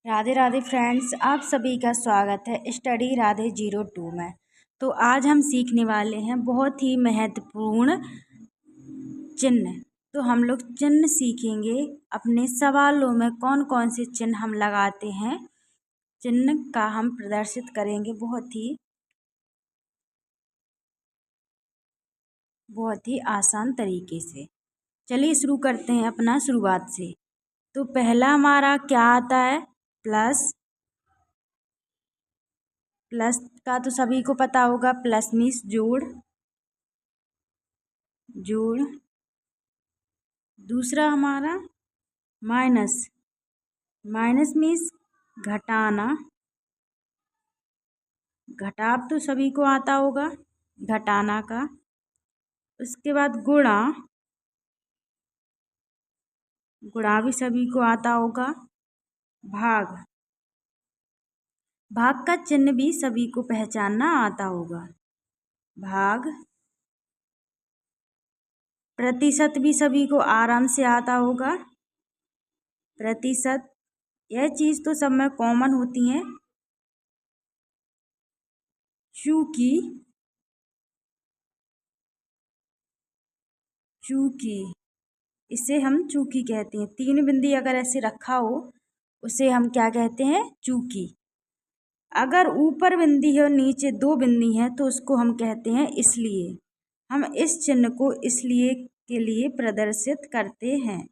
Radhe Radhe friends, आप सभी का स्वागत है स्टडी राधे 02 में। तो आज हम सीखने वाले हैं बहुत ही महत्वपूर्ण चिन्ह। तो हम लोग चिन्ह सीखेंगे। अपने सवालों में कौन कौन से चिन्ह हम लगाते हैं, चिन्ह का हम प्रदर्शित करेंगे बहुत ही आसान तरीके से। चलिए शुरू करते हैं अपना शुरुआत से। तो पहला हमारा क्या आता है? प्लस। प्लस का तो सभी को पता होगा, प्लस मीन्स जोड़। दूसरा हमारा माइनस। माइनस मीन्स घटाना। घटाव तो सभी को आता होगा, घटाना का। उसके बाद गुणा। गुणा भी सभी को आता होगा। भाग। भाग का चिन्ह भी सभी को पहचानना आता होगा, भाग। प्रतिशत भी सभी को आराम से आता होगा, प्रतिशत। यह चीज़ तो सब में कॉमन होती है। चूंकि। इसे हम चूंकि कहते हैं। तीन बिंदी अगर ऐसे रखा हो उसे हम क्या कहते हैं? चूंकि। अगर ऊपर बिंदी है और नीचे दो बिंदी है तो उसको हम कहते हैं इसलिए। हम इस चिन्ह को इसलिए के लिए प्रदर्शित करते हैं।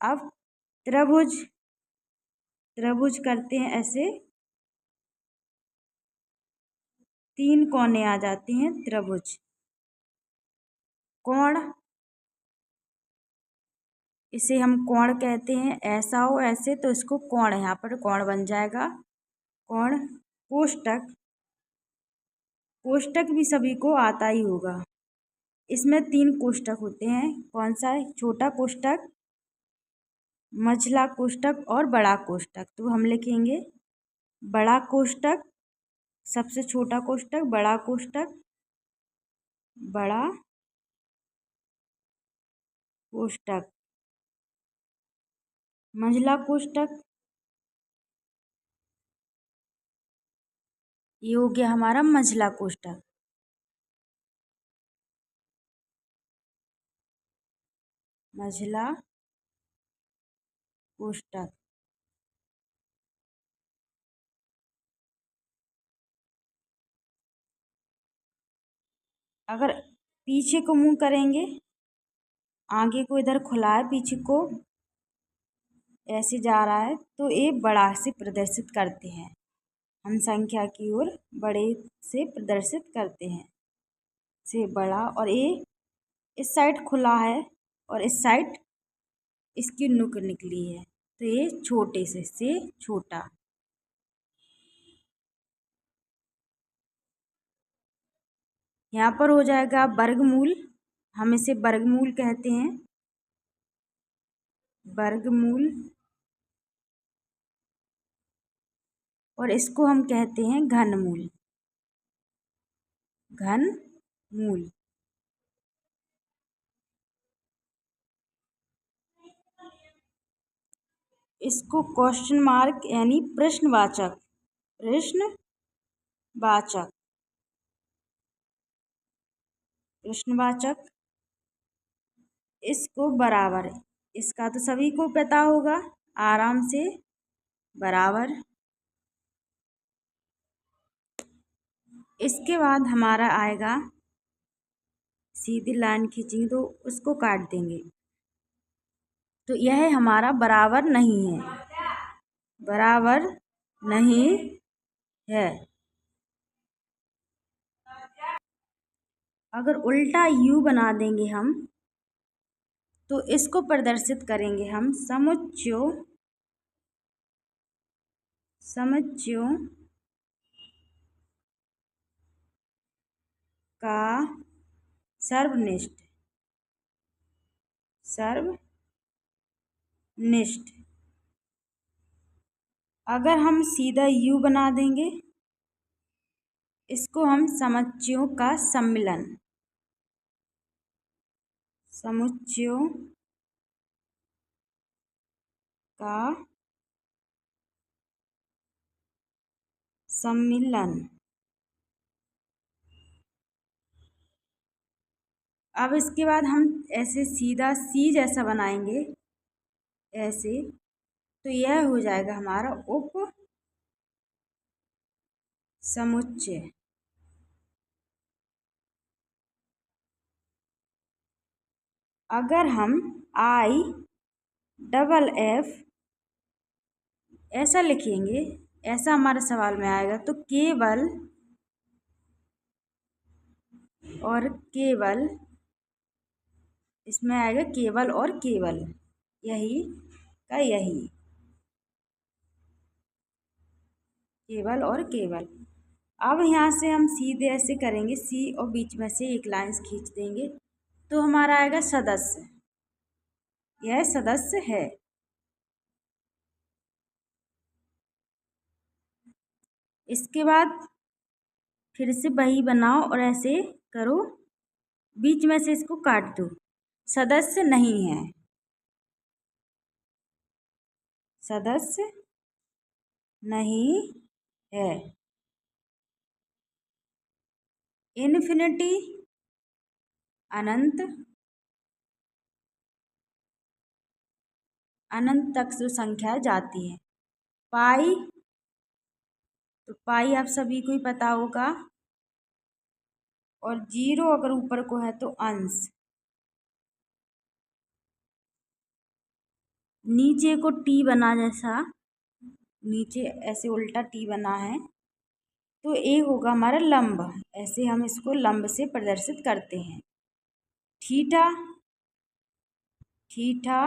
अब त्रिभुज। त्रिभुज करते हैं ऐसे, तीन कोने आ जाते हैं त्रिभुज। कोण। इसे हम कोण कहते हैं। ऐसा हो ऐसे तो इसको कोण, यहाँ पर कोण बन जाएगा, कोण। कोष्टक। कोष्टक भी सभी को आता ही होगा। इसमें तीन कोष्टक होते हैं। कौन सा है? छोटा कोष्टक, मझला कोष्टक और बड़ा कोष्टक। तो हम लिखेंगे बड़ा कोष्टक, सबसे छोटा कोष्टक, बड़ा कोष्टक, बड़ा कोष्टक। मझला कोष्टक, ये हो गया हमारा मझला कोष्टक। मझला कोष्टक। अगर पीछे को मुंह करेंगे, आगे को इधर खुला है, पीछे को ऐसे जा रहा है, तो ये बड़ा से प्रदर्शित करते हैं। हम संख्या की ओर बड़े से प्रदर्शित करते हैं, से बड़ा। और ये इस साइड खुला है और इस साइड इसकी नुक निकली है, तो ये छोटे से छोटा। यहाँ पर हो जाएगा वर्गमूल। हम इसे वर्गमूल कहते हैं, वर्गमूल। और इसको हम कहते हैं घनमूल, घनमूल। इसको क्वेश्चन मार्क यानी प्रश्नवाचक, प्रश्नवाचक, प्रश्नवाचक। इसको बराबर, इसका तो सभी को पता होगा आराम से, बराबर। इसके बाद हमारा आएगा, सीधी लाइन खींचेंगे तो उसको काट देंगे, तो यह हमारा बराबर नहीं है, बराबर नहीं है। अगर उल्टा यू बना देंगे हम तो इसको प्रदर्शित करेंगे हम समुच्चयों, समुच्चयों का सर्वनिष्ठ, सर्वनिष्ठ। अगर हम सीधा यू बना देंगे, इसको हम समुच्चयों का सम्मिलन, समुच्चयों का सम्मिलन। अब इसके बाद हम ऐसे सीधा सी जैसा बनाएंगे ऐसे, तो यह हो जाएगा हमारा उप समुच्चय। अगर हम IFF ऐसा लिखेंगे, ऐसा हमारे सवाल में आएगा, तो केवल और केवल, इसमें आएगा केवल और केवल, यही का यही, केवल और केवल। अब यहाँ से हम सीधे ऐसे करेंगे सी और बीच में से एक लाइन खींच देंगे, तो हमारा आएगा सदस्य। यह सदस्य है। इसके बाद फिर से वही बनाओ और ऐसे करो, बीच में से इसको काट दो। सदस्य नहीं है, सदस्य नहीं है। इन्फिनिटी अनंत, अनंत तक जो संख्या जाती है। पाई, तो पाई आप सभी को ही पता होगा, और 0 अगर ऊपर को है तो अंश। नीचे को टी बना, जैसा नीचे ऐसे उल्टा टी बना है, तो ए होगा हमारा लंब। ऐसे हम इसको लंब से प्रदर्शित करते हैं। थीटा, थीटा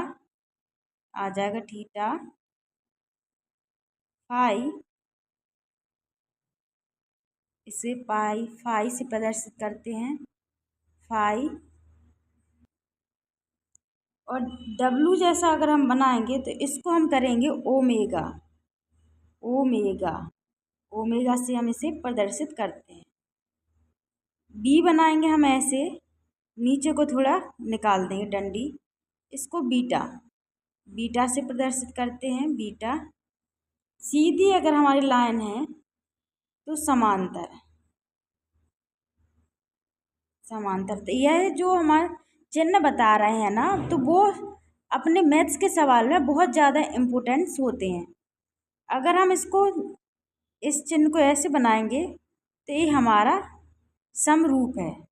आ जाएगा थीटा। फाई, इसे फाई से प्रदर्शित करते हैं, फाई। और डब्लू जैसा अगर हम बनाएंगे तो इसको हम करेंगे ओमेगा, ओमेगा, ओमेगा से हम इसे प्रदर्शित करते हैं। बी बनाएंगे हम ऐसे, नीचे को थोड़ा निकाल देंगे डंडी, इसको बीटा, बीटा से प्रदर्शित करते हैं, बीटा। सीधी अगर हमारी लाइन है तो समांतर, समांतर। तो यह जो हमारे चिन्ह बता रहे हैं ना, तो वो अपने मैथ्स के सवाल में बहुत ज़्यादा इम्पोर्टेंस होते हैं। अगर हम इसको, इस चिन्ह को ऐसे बनाएंगे तो ये हमारा समरूप है,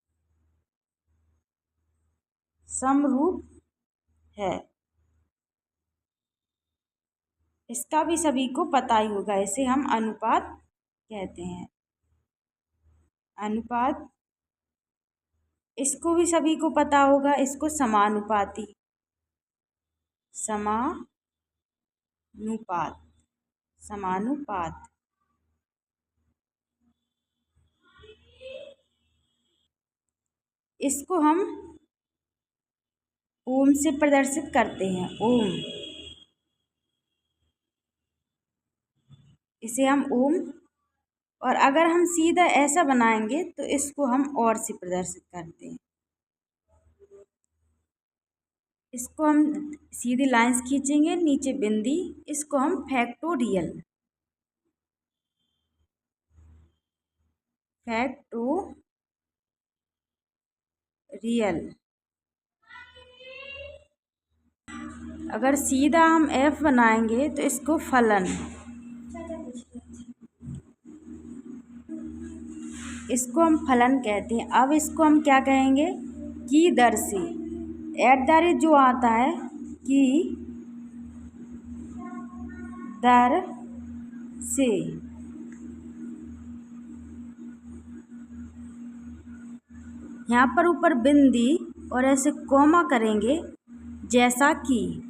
समरूप है। इसका भी सभी को पता ही होगा, इसे हम अनुपात कहते हैं, अनुपात। इसको भी सभी को पता होगा, इसको समानुपाती, समानुपात, समानुपात। इसको हम ओम से प्रदर्शित करते हैं, ओम। इसे हम ओम, और अगर हम सीधा ऐसा बनाएंगे तो इसको हम और से प्रदर्शित करते हैं। इसको हम सीधी लाइंस खींचेंगे, नीचे बिंदी, इसको हम फैक्टोरियल, फैक्टोरियल। अगर सीधा हम एफ बनाएंगे तो इसको फलन, इसको हम फलन कहते हैं। अब इसको हम क्या कहेंगे, की दर से, एट द रेट जो आता है, की दर से। यहाँ पर ऊपर बिंदी और ऐसे कॉमा करेंगे, जैसा कि,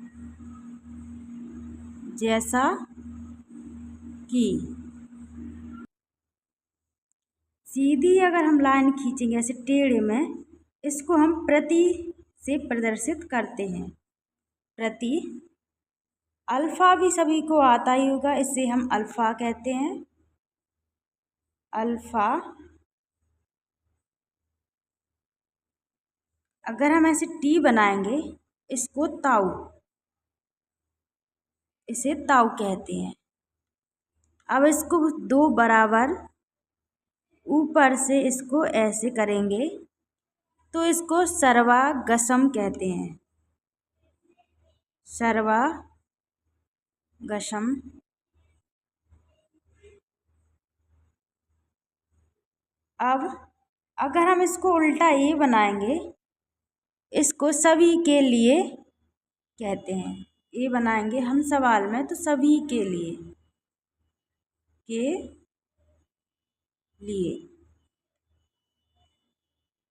जैसा कि। सीधी अगर हम लाइन खींचेंगे ऐसे टेढ़े में, इसको हम प्रति से प्रदर्शित करते हैं, प्रति। अल्फ़ा भी सभी को आता ही होगा, इसे हम अल्फ़ा कहते हैं, अल्फ़ा। अगर हम ऐसे टी बनाएंगे, इसको ताऊ, इसे ताऊ कहते हैं। अब इसको दो बराबर ऊपर से इसको ऐसे करेंगे तो इसको सर्वागसम कहते हैं। सर्वागसम। अब अगर हम इसको उल्टा ये बनाएंगे, इसको सभी के लिए कहते हैं। ये बनाएंगे हम सवाल में तो सभी के लिए।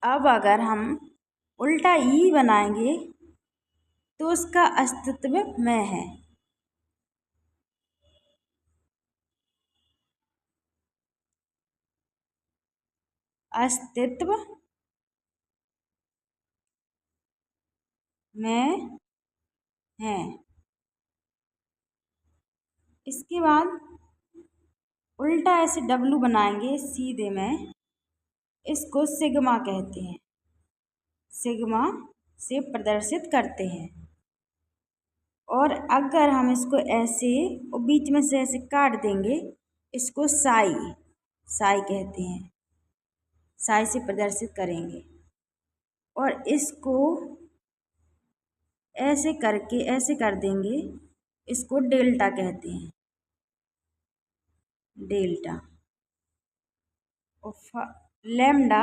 अब अगर हम उल्टा ई बनाएंगे तो उसका अस्तित्व में है। अस्तित्व में है। इसके बाद उल्टा ऐसे डब्लू बनाएंगे सीधे में, इसको सिग्मा कहते हैं। सिग्मा से प्रदर्शित करते हैं। और अगर हम इसको ऐसे और बीच में से ऐसे काट देंगे, इसको साई कहते हैं। साई से प्रदर्शित करेंगे। और इसको ऐसे करके ऐसे कर देंगे, इसको डेल्टा कहते हैं। डेल्टा। और लैम्डा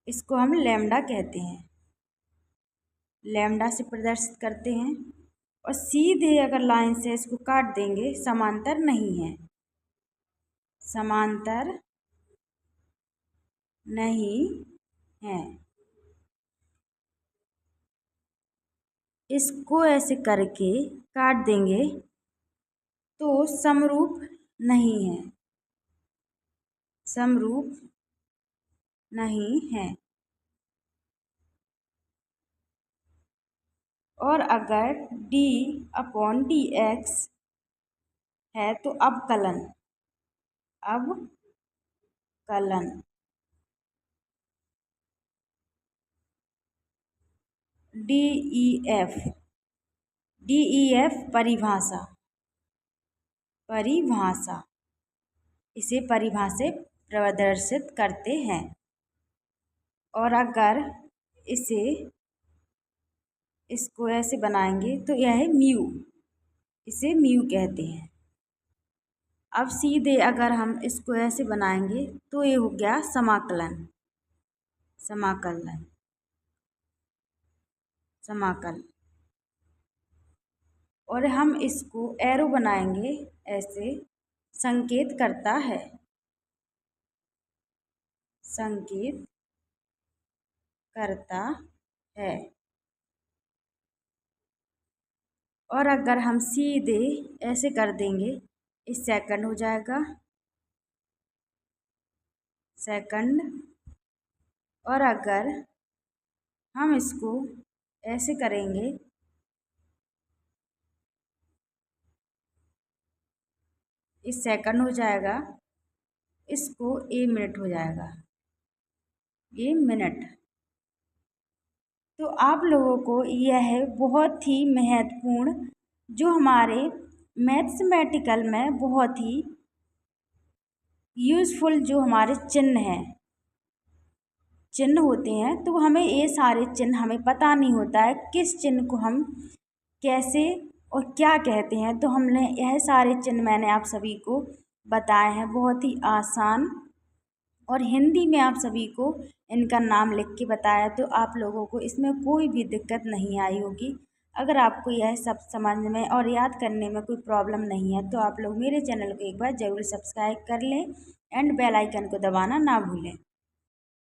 इसको हम लैम्डा कहते हैं। लैम्डा से प्रदर्शित करते हैं। और सीधे अगर लाइन से इसको काट देंगे, समांतर नहीं है। समांतर नहीं है। इसको ऐसे करके काट देंगे तो समरूप नहीं है। समरूप नहीं है। और अगर d/dx है तो अवकलन DEF परिभाषा इसे परिभाषित प्रदर्शित करते हैं। और अगर इसको ऐसे बनाएंगे तो यह है म्यू, इसे म्यू कहते हैं। अब सीधे अगर हम इसको ऐसे बनाएंगे तो ये हो गया समाकलन। और हम इसको एरो बनाएंगे, ऐसे संकेत करता है। और अगर हम सीधे ऐसे कर देंगे, इस सेकंड हो जाएगा। सेकंड। और अगर हम इसको ऐसे करेंगे, इस सेकंड हो जाएगा। इसको ए मिनट हो जाएगा। A minute. तो आप लोगों को यह बहुत ही महत्वपूर्ण, जो हमारे मैथमेटिकल में बहुत ही यूज़फुल जो हमारे चिन्ह होते हैं, तो हमें ये सारे चिन्ह हमें पता नहीं होता है किस चिन्ह को हम कैसे और क्या कहते हैं। तो हमने यह सारे चिन्ह मैंने आप सभी को बताए हैं बहुत ही आसान, और हिंदी में आप सभी को इनका नाम लिख के बताया, तो आप लोगों को इसमें कोई भी दिक्कत नहीं आई होगी। अगर आपको यह सब समझ में और याद करने में कोई प्रॉब्लम नहीं है तो आप लोग मेरे चैनल को एक बार ज़रूर सब्सक्राइब कर लें एंड बेल आइकन को दबाना ना भूलें।